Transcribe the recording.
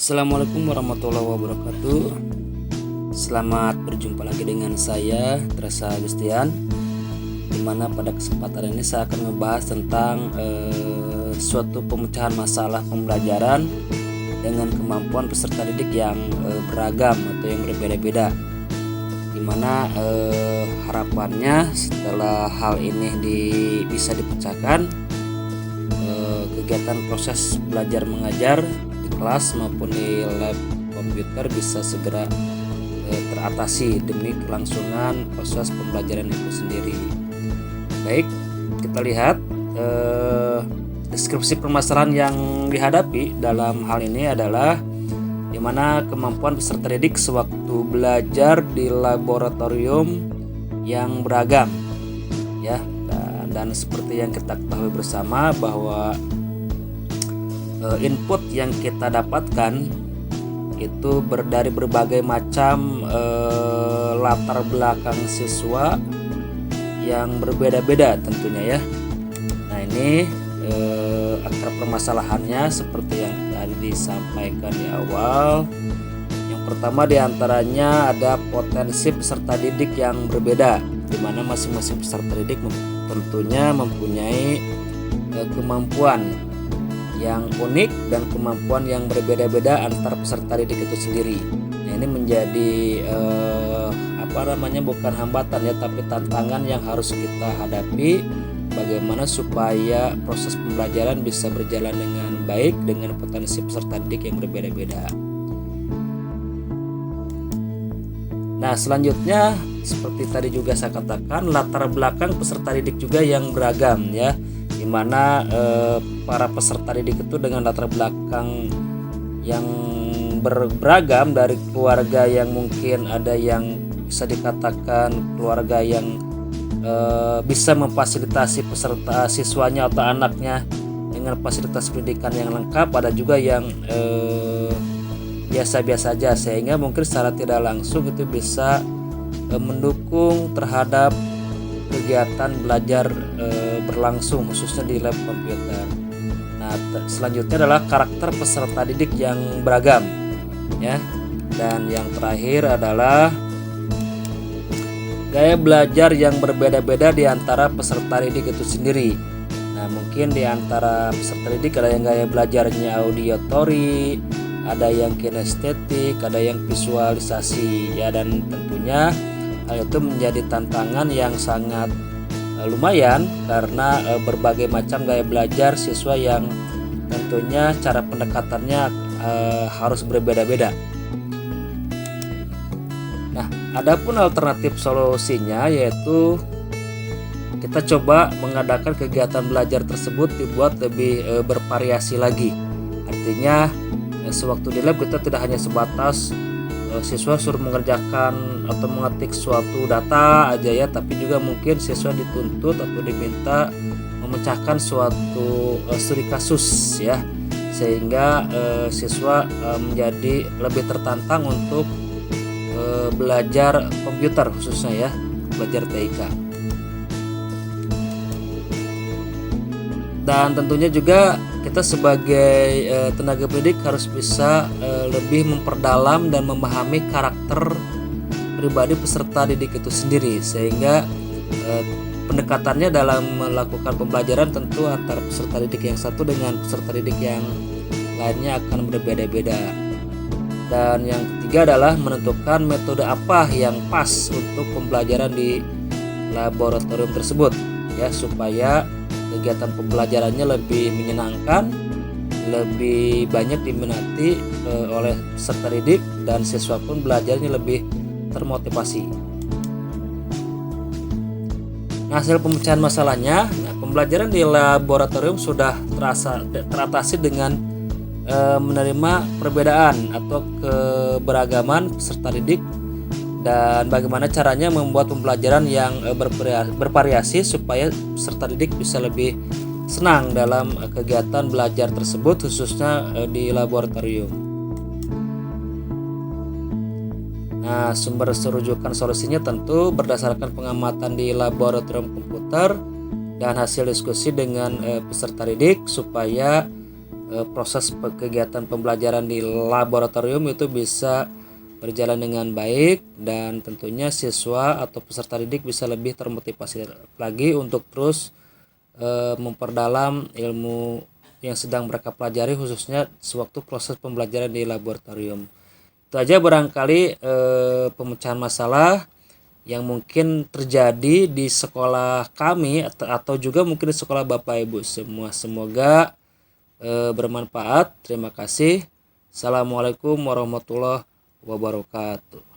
Assalamualaikum warahmatullahi wabarakatuh. Selamat berjumpa lagi dengan saya Teresa Agustian, dimana pada kesempatan ini saya akan membahas tentang suatu pemecahan masalah pembelajaran dengan kemampuan peserta didik yang beragam atau yang berbeda-beda, dimana harapannya setelah hal ini bisa dipecahkan, kegiatan proses belajar mengajar di kelas maupun di lab komputer bisa segera teratasi demi kelangsungan proses pembelajaran itu sendiri. Baik, kita lihat deskripsi permasalahan yang dihadapi dalam hal ini adalah di mana kemampuan peserta didik sewaktu belajar di laboratorium yang beragam, ya. Dan seperti yang kita ketahui bersama bahwa input yang kita dapatkan itu dari berbagai macam latar belakang siswa yang berbeda-beda tentunya, ya. Nah, ini akar permasalahannya seperti yang tadi disampaikan di awal. Yang pertama diantaranya ada potensi peserta didik yang berbeda, di mana masing-masing peserta didik tentunya mempunyai kemampuan yang unik dan kemampuan yang berbeda-beda antar peserta didik itu sendiri. Nah, ini menjadi bukan hambatan, ya, tapi tantangan yang harus kita hadapi, bagaimana supaya proses pembelajaran bisa berjalan dengan baik dengan potensi peserta didik yang berbeda-beda. Nah, selanjutnya seperti tadi juga saya katakan, latar belakang peserta didik juga yang beragam, ya, di mana para peserta didik itu dengan latar belakang yang beragam, dari keluarga yang mungkin ada yang bisa dikatakan keluarga yang bisa memfasilitasi peserta siswanya atau anaknya dengan fasilitas pendidikan yang lengkap, ada juga yang biasa-biasa saja, sehingga mungkin secara tidak langsung itu bisa mendukung terhadap kegiatan belajar berlangsung khususnya di lab komputer. Nah, selanjutnya adalah karakter peserta didik yang beragam, ya. Dan yang terakhir adalah gaya belajar yang berbeda-beda di antara peserta didik itu sendiri. Nah, mungkin di antara peserta didik ada yang gaya belajarnya auditory, ada yang kinestetik, ada yang visualisasi, ya. Dan tentunya hal itu menjadi tantangan yang sangat lumayan karena berbagai macam gaya belajar siswa yang tentunya cara pendekatannya harus berbeda-beda. Nah, adapun alternatif solusinya yaitu kita coba mengadakan kegiatan belajar tersebut dibuat lebih bervariasi lagi. Artinya sewaktu di lab kita tidak hanya sebatas siswa suruh mengerjakan atau mengetik suatu data aja, ya, tapi juga mungkin siswa dituntut atau diminta memecahkan suatu studi kasus, ya, sehingga siswa menjadi lebih tertantang untuk belajar komputer khususnya, ya, belajar TIK. Dan tentunya juga kita sebagai tenaga pendidik harus bisa lebih memperdalam dan memahami karakter pribadi peserta didik itu sendiri, sehingga pendekatannya dalam melakukan pembelajaran tentu antara peserta didik yang satu dengan peserta didik yang lainnya akan berbeda-beda. Dan yang ketiga adalah menentukan metode apa yang pas untuk pembelajaran di laboratorium tersebut, ya, supaya kegiatan pembelajarannya lebih menyenangkan, lebih banyak diminati oleh peserta didik, dan siswa pun belajarnya lebih termotivasi. Nah, hasil pemecahan masalahnya, pembelajaran di laboratorium sudah teratasi dengan menerima perbedaan atau keberagaman peserta didik, dan bagaimana caranya membuat pembelajaran yang bervariasi supaya peserta didik bisa lebih senang dalam kegiatan belajar tersebut khususnya di laboratorium. Nah, sumber rujukan solusinya tentu berdasarkan pengamatan di laboratorium komputer dan hasil diskusi dengan peserta didik supaya proses kegiatan pembelajaran di laboratorium itu bisa berjalan dengan baik, dan tentunya siswa atau peserta didik bisa lebih termotivasi lagi untuk terus memperdalam ilmu yang sedang mereka pelajari, khususnya sewaktu proses pembelajaran di laboratorium. Itu aja barangkali pemecahan masalah yang mungkin terjadi di sekolah kami atau juga mungkin di sekolah Bapak Ibu semua. Semoga bermanfaat. Terima kasih. Assalamualaikum warahmatullahi wabarakatuh.